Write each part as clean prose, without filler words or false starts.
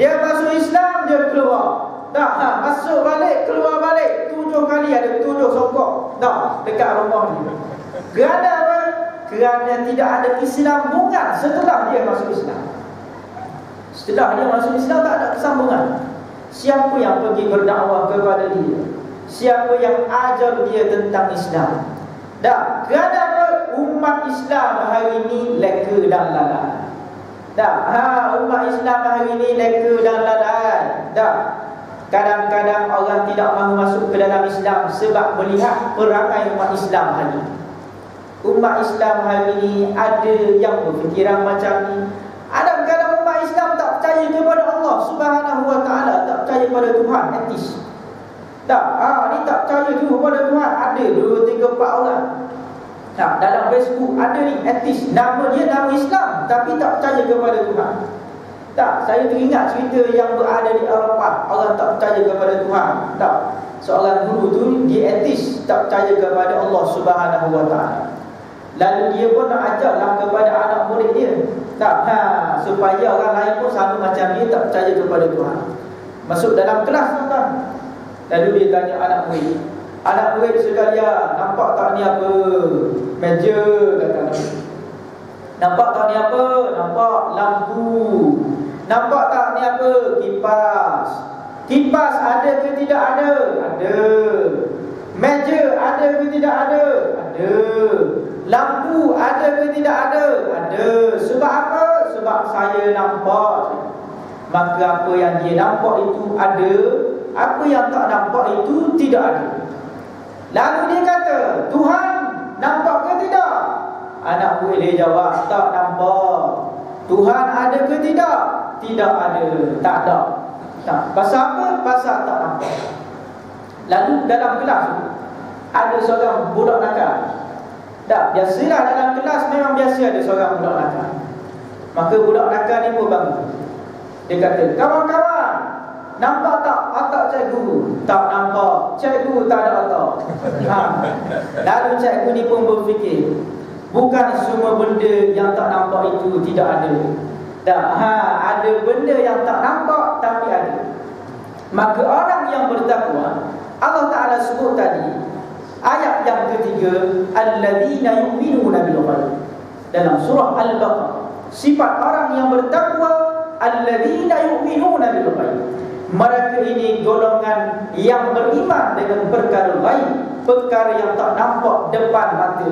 Dia masuk Islam, dia keluar. Masuk balik, keluar balik 7 kali, ada 7 sokok dekat rumah dia. Kerana apa? Kerana tidak ada kesinambungan setelah dia masuk Islam. Setelah dia masuk Islam tak ada kesambungan. Siapa yang pergi berdakwah kepada dia? Siapa yang ajar dia tentang Islam? Kerana apa? Umat Islam hari ini leka dan lalai. Umat Islam hari ini leka dan lalai. Kadang-kadang orang tidak mahu masuk ke dalam Islam sebab melihat perangai umat Islam hari ini. Umat Islam hari ini ada yang berfikiran macam ni. Kadang-kadang umat Islam tak percaya kepada Allah Subhanahu Wa Taala, tak percaya pada Tuhan, etis. Ni tak percaya kepada Tuhan. Ada 2, 3, 4 orang. Dalam Facebook ada ni etis, nama dia nama Islam tapi tak percaya kepada Tuhan. Saya teringat cerita yang berada di Eropah. Orang tak percaya kepada Tuhan. Seorang guru tu dia etis, tak percaya kepada Allah Subhanahu Wa Taala. Lalu dia pun nak ajarlah kepada anak murid dia. Supaya orang lain pun sama macam dia, tak percaya kepada Tuhan. Masuk dalam kelas tuan. Lalu dia tanya anak murid, "Anak murid sekalian, nampak tak ni apa? Meja," kata anak murid. "Nampak tak ni apa? Nampak lampu. Nampak tak ni apa? Kipas. Kipas ada ke tidak ada? Ada. Meja ada ke tidak ada? Ada. Lampu ada ke tidak ada? Ada. Sebab apa? Sebab saya nampak." Maka apa yang dia nampak itu ada, apa yang tak nampak itu tidak ada. Lalu dia kata, "Tuhan nampak ke tidak?" Anak murid dia jawab, "Tak nampak." "Tuhan ada ke tidak?" "Tidak ada." "Tak ada." Pasal apa? Pasal tak nampak. Lalu dalam kelas ada seorang budak nakal. Biasalah dalam kelas memang biasa ada seorang budak nakal. Maka budak nakal ni pun bangun. Dia kata, "Kawan-kawan, nampak tak otak cikgu?" "Tak nampak." "Cikgu tak ada otak." Lalu cikgu ni pun berfikir, bukan semua benda yang tak nampak itu tidak ada. Ada benda yang tak nampak tapi ada. Maka orang yang bertakwa, Allah Ta'ala sebut tadi ayat yang ketiga, alladzina yu'minuna bil ghaib. Dalam surah Al-Baqarah, sifat orang yang bertakwa, alladzina yu'minuna bil ghaib. Mereka ini golongan yang beriman dengan perkara ghaib, perkara yang tak nampak depan mata.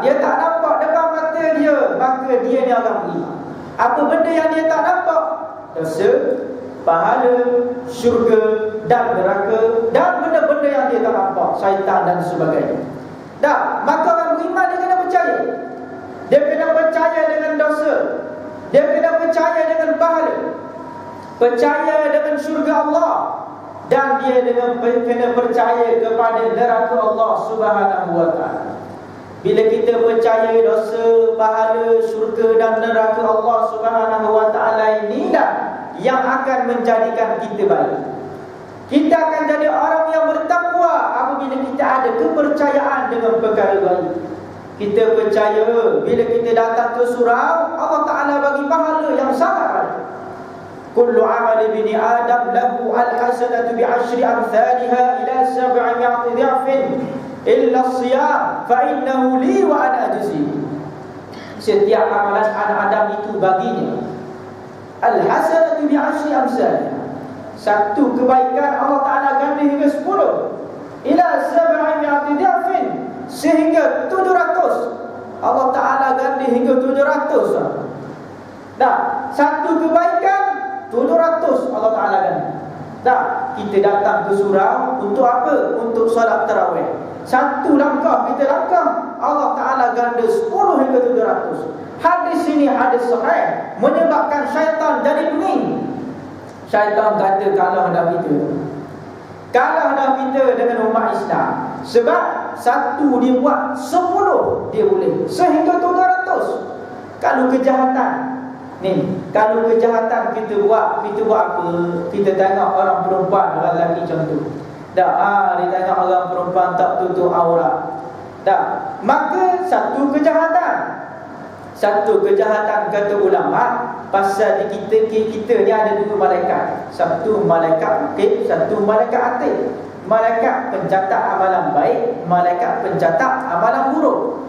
Dia tak nampak depan mata dia, maka dia ni orang beriman. Apa benda yang dia tak nampak? Dosa, pahala, syurga dan neraka, dan benda-benda yang dia tak nampak, syaitan dan sebagainya. Maka orang beriman dia kena percaya. Dia kena percaya dengan dosa. Dia kena percaya dengan pahala, percaya dengan syurga Allah, dan dia kena percaya kepada neraka Allah Subhanahu Wa Taala. Bila kita percaya dosa, pahala, syurga dan neraka Allah Subhanahu Wa Taala, inilah yang akan menjadikan kita baik. Kita akan jadi orang yang bertakwa apabila kita ada kepercayaan dengan perkara baik. Kita percaya bila kita datang ke surau, Allah Ta'ala bagi pahala yang sangat banyak. Kullu amali bini Adam lahu al-hasanatu bi'ashri amthaliha ila 700 dhi'fin illa as-siyam fa innahu li wa ana ajzi. Setiap amalan anak Adam itu baginya al-hasanatu bi'ashri amthaliha. Satu kebaikan Allah Ta'ala ganda hingga 10 ila 700 dhi'fin, sehingga 700. Allah Ta'ala ganda hingga 700. Satu kebaikan 700 Allah Ta'ala ganda. Kita datang ke surau untuk apa? Untuk solat tarawih. Satu langkah kita langkah, Allah Ta'ala ganda 10 hingga 700. Hadis ini hadis sahih, menyebabkan syaitan jadi pening. Syaitan kata kalah dah kita, kalah dah kita dengan umat Islam. Sebab satu dia buat, 10 dia boleh, sehingga 700. Kalau kejahatan ni, kalau kejahatan kita buat apa? Kita tengok orang perempuan, orang lelaki contoh. Dia tengok orang perempuan tak tutup aurat. Maka satu kejahatan, Satu kejahatan kata ulama, pasal di kita ni ada dua malaikat. Satu malaikat rakib, satu malaikat atid. Malaikat pencatat amalan baik, malaikat pencatat amalan buruk.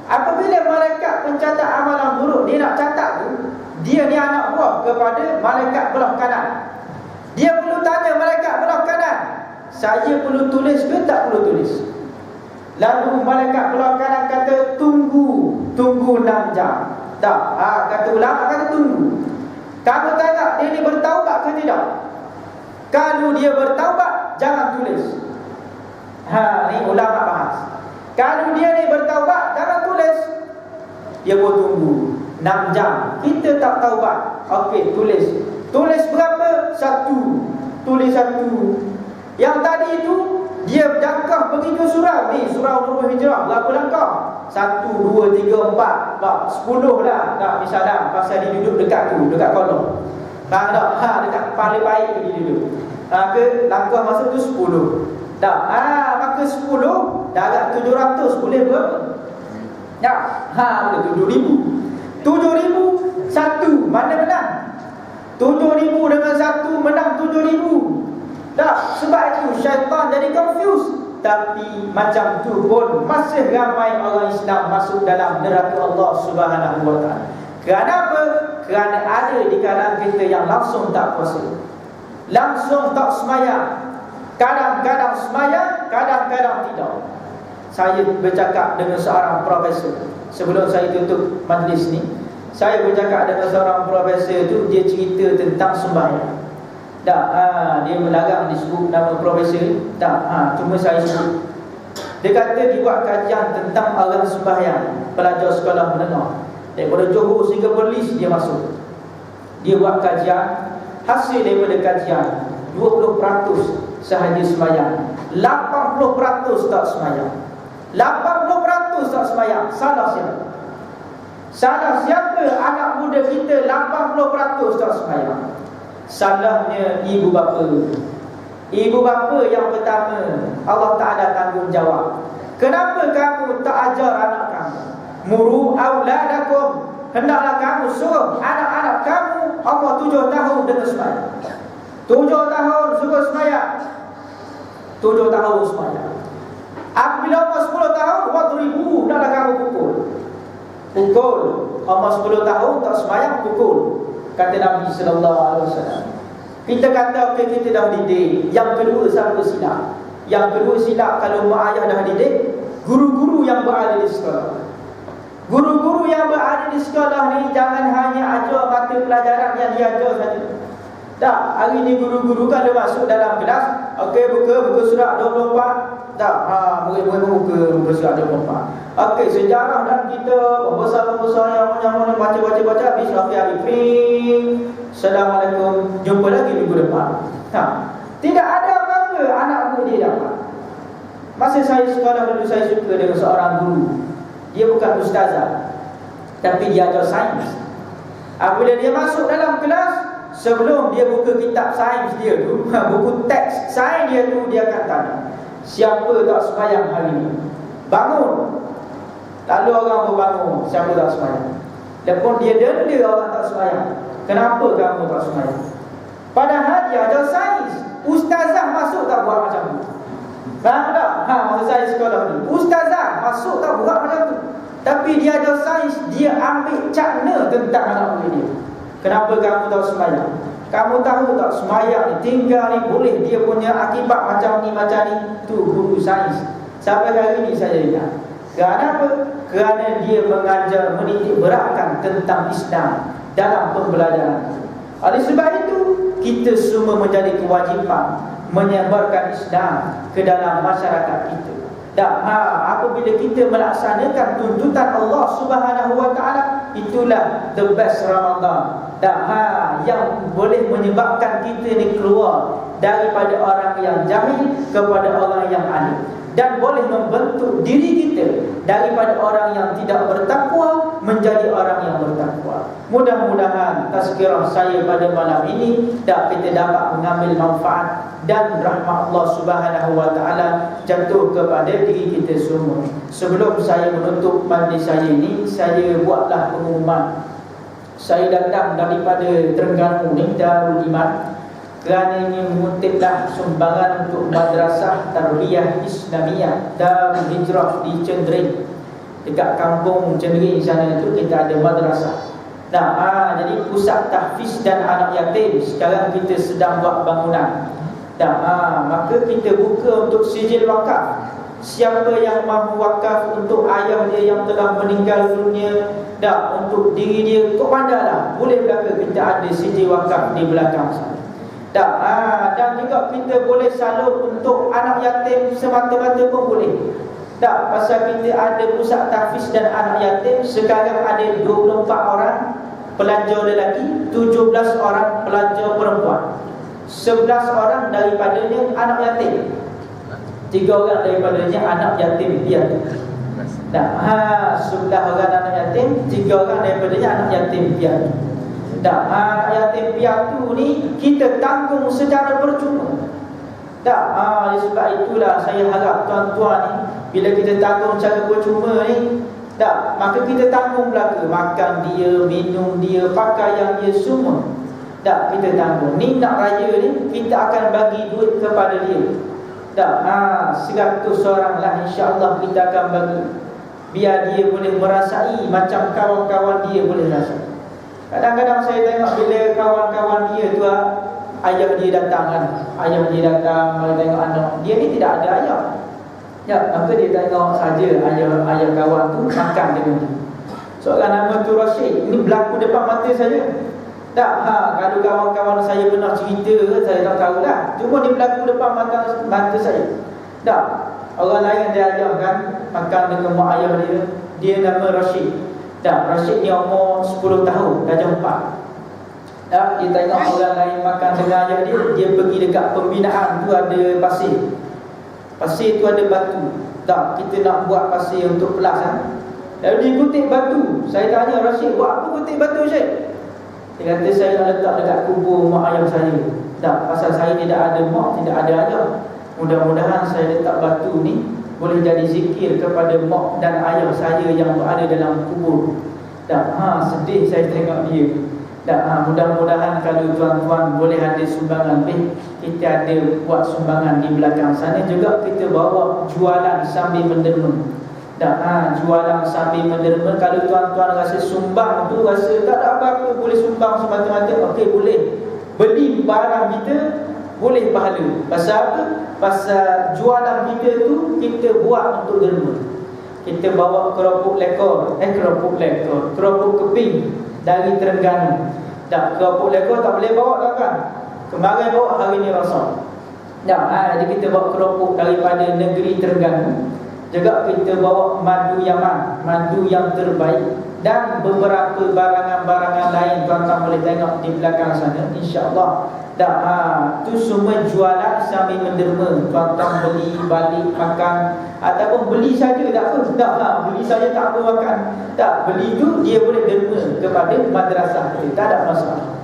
Apabila malaikat pencatat amalan buruk dia nak catat tu, dia ni anak buah kepada malaikat belah kanan. Dia perlu tanya malaikat belah kanan, saya perlu tulis ke tak perlu tulis? Lalu malaikat belah kanan kata tunggu 6 jam. Tak, kata ulama kata tunggu. Kamu tanya dia ni bertaubat ke tidak? Kalau dia bertaubat, jangan tulis. Ni ulama bahas. Kalau dia ni bertaubat, jangan tulis. Dia pun tunggu 6 jam. Kita tak taubat. Okey, tulis. Tulis berapa? 1. Tulis 1. Yang tadi itu dia jangkah pergi ke surau ni, surau Nurul Hijrah. Berapa langkah? 1, 2, 3, 4, 10 lah. Tak misalnya pasal dia duduk dekat tu, dekat kolong. Faham tak? Dekat paling baik tu dia duduk. Ke langkah masa tu 10. Tak. Maka 10 darab 700 boleh berapa? Ya. Boleh 7,000. 7,000 1 mana menang? 7,000 dengan 1 menang 7,000. Tak, sebab itu syaitan jadi confused. Tapi macam tu pun masih ramai orang Islam masuk dalam neraka Allah Subhanahu wa taala. Kenapa? Kerana ada di kalangan kita yang langsung tak puasa, langsung tak sembahyang, kadang-kadang sembahyang, kadang-kadang tidak. Saya bercakap dengan seorang profesor sebelum saya tutup majlis ni. Saya bercakap dengan seorang profesor tu, dia cerita tentang sembahyang. Dia melarang disebut nama profesor. Cuma saya sebut. Dia kata dia buat kajian tentang orang sembahyang, pelajar sekolah menengah daripada Johor sehingga Perlis dia masuk. Dia buat kajian. Hasil daripada kajian 20% sahaja sembahyang, 80% tak sembahyang. 80% tak sembahyang. Salah siapa? Salah siapa? Anak muda kita 80% tak sembahyang. Salahnya ibu bapa. Ibu bapa yang pertama, Allah Ta'ala tanggungjawab. Kenapa kamu tak ajar anak kamu? Muru auladakum, hendaklah kamu suruh anak-anak kamu umur 7 tahun dengan sembahyang. 7 tahun suruh sembahyang. 7 tahun sembahyang. Apabila umur 10 tahun, wadribu, hendaklah kamu pukul. Pukul. Umur 10 tahun tak sembahyang, pukul. Kata Nabi sallallahu alaihi wasallam. Kita kata okey, kita dah didik. Yang kedua siapa silap? Yang kedua silap kalau mak ayah dah didik, guru-guru yang berada di sekolah. Guru-guru yang berada di sekolah ni jangan hanya ajar mata pelajaran yang diajar saja. Tak, hari ni guru-guru kalau masuk dalam kelas, okey buka surat 24. Tak, murid-murid buka surat 24. Okey, sejarah dan kita pembesar-pembesar yang baca habis hari free. Assalamualaikum, jumpa lagi minggu depan. Tidak ada apa-apa anak murid dia dapat. Masa saya sekolah dulu, saya suka dengan seorang guru. Dia bukan ustazah, tapi dia ajar sains. Apabila dia masuk dalam kelas, sebelum dia buka kitab sains dia tu, buku teks sains dia tu, dia akan tanya, siapa tak sembahyang hari ni? Bangun. Lalu orang berbangun, siapa tak sembahyang? Lepas dia denda orang tak sembahyang. Kenapa kamu tak sembahyang? Padahal dia ajar sains. Ustazah masuk tak buat macam tu? Faham tak? Masa saya sekolah ni, ustazah masuk tak buat macam tu. Tapi dia ajar sains, dia ambil cakna tentang anak murid dia. Kenapa kamu tak sembahyang? Kamu tahu tak sembahyang ni, tinggal ni boleh dia punya akibat macam ni. Tu guru sains. Sampai hari ni saya lihat. Kenapa? Kerana dia mengajar, menitik beratkan tentang Islam dalam pembelajaran. Oleh sebab itu, kita semua menjadi kewajipan menyebarkan Islam ke dalam masyarakat kita. Dan apabila kita melaksanakan tuntutan Allah Subhanahu wa taala, itulah the best Ramadan. Dan yang boleh menyebabkan kita ni keluar daripada orang yang jahil kepada orang yang alim. dan boleh membentuk diri kita daripada orang yang tidak bertakwa menjadi orang yang bertakwa. Mudah-mudahan tazkirah saya pada malam ini kita dapat mengambil manfaat dan rahmat Allah Subhanahu wa taala jatuh kepada diri kita semua. Sebelum saya menutup majlis saya ini, saya buatlah pengumuman. Saya datang daripada Terengganu ni, Darul Iman, kerana ingin mengutiplah sumbangan untuk Madrasah Tarbiyah Islamiyah Darul Hijrah di Cendering. Dekat kampung Cendering sana tu kita ada madrasah. Jadi pusat tahfiz dan anak yatim. Sekarang kita sedang buat bangunan. Maka kita buka untuk sijil wakaf. Siapa yang mahu wakaf untuk ayah dia yang telah meninggal dunia, untuk diri dia, kau pandailah, boleh belaka kita ada sijil wakaf di belakang sana. Dan juga kita boleh salur untuk anak yatim semata-mata pun boleh. Pasal kita ada pusat tahfiz dan anak yatim. Sekarang ada 24 orang pelajar lelaki, 17 orang pelajar perempuan, 11 orang daripadanya anak yatim, 3 orang daripadanya anak yatim piatu. 11 orang anak yatim, 3 orang daripadanya anak yatim piatu. Anak yatim piatu ni kita tanggung secara percuma. Oleh sebab itulah saya harap tuan-tuan ni, bila kita tanggung secara percuma ni, maka kita tanggung belaka makan dia, minum dia, pakaian dia semua. Kita tanggung. Ni nak raya ni kita akan bagi duit kepada dia. 100 orang lah insya-Allah kita akan bagi, biar dia boleh merasai macam kawan-kawan dia boleh rasa. Kadang-kadang saya tengok bila kawan-kawan dia tu ayah dia datang kan, ayah dia datang mari tengok anak dia ni tidak ada ayah. Maka dia tengok saja ayah kawan tu makan dengan dia. Seorang nama tu Rashid, ini berlaku depan mata saya. Kalau kawan-kawan saya pernah cerita, saya tak tahulah. Cuma dia berlaku depan mata saya. Orang lain dia ajarkan makan dengan mak ayah dia. Dia nama Rashid. Rashid ni umur 10 tahun, darjah 4. Dia tengok orang lain makan dengan ayah dia. Dia pergi dekat pembinaan tu ada pasir. Pasir tu ada batu. Kita nak buat pasir untuk pelas Lalu dia kutip batu. Saya tanya Rashid, buat apa kutip batu Syed? Dia kata saya nak letak dekat kubur mak ayah saya. Pasal saya tidak ada mak, tidak ada ayah. Mudah-mudahan saya letak batu ni boleh jadi zikir kepada mak dan ayah saya yang berada dalam kubur. Sedih saya tengok dia. Mudah-mudahan kalau tuan-tuan boleh ada sumbangan lebih, kita ada buat sumbangan di belakang sana juga. Kita bawa jualan sambil menderma. Jualan sambil menderma. Kalau tuan-tuan rasa sumbang tu, rasa tak ada apa-apa, boleh sumbang semata-mata, okey boleh. Beli barang kita boleh pahala. Pasal apa? Pasal jualan kita tu kita buat untuk derma. Kita bawa keropok lekor, keropok keping dari Terengganu. Keropok lekor tak boleh bawa kan? Kemarin bawa, hari ni rosak. Jadi kita bawa keropok daripada negeri Terengganu. Juga kita bawa madu Yaman, madu yang terbaik, dan beberapa barangan-barangan lain tuan-tuan boleh tengok di belakang sana insya-Allah. Tu semua jualan sambil menderma. Tuan-tuan beli balik makan, ataupun beli saja tak apa. Beli saja tak apa makan. Beli tu dia boleh derma kepada madrasah kita, tak ada masalah.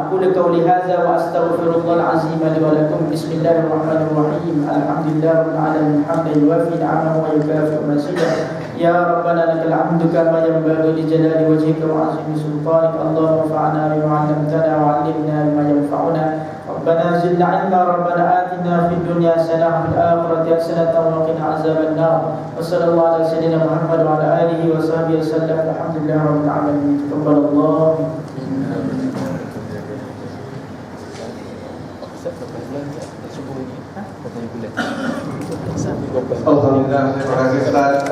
Qul qawli hadza wa astaghfirullahal azim li wa lakum. Bismillahirrahmanirrahim. Alhamdulillahirabbil alamin hamdan yuwafi ni'amahu wa yukafi mazidah. Ya Rabbana lakal hamdu kama yanbaghi li jalali wajhika wa 'azimi sultanik. Allahumma fa'na bima 'allamtana wa 'allimna bima yanfa'una. Rabbana zidna 'ilma. Rabbana atina fid dunya hasanah wa fil akhirati hasanah wa qina 'adzaban nar. Wa sallallahu ala sayyidina Muhammad wa ala alihi wa sahbihi wasallam. Alhamdulillahirabbil alamin. Taqabbalallahu. Alhamdulillah, terima kasih Ustaz.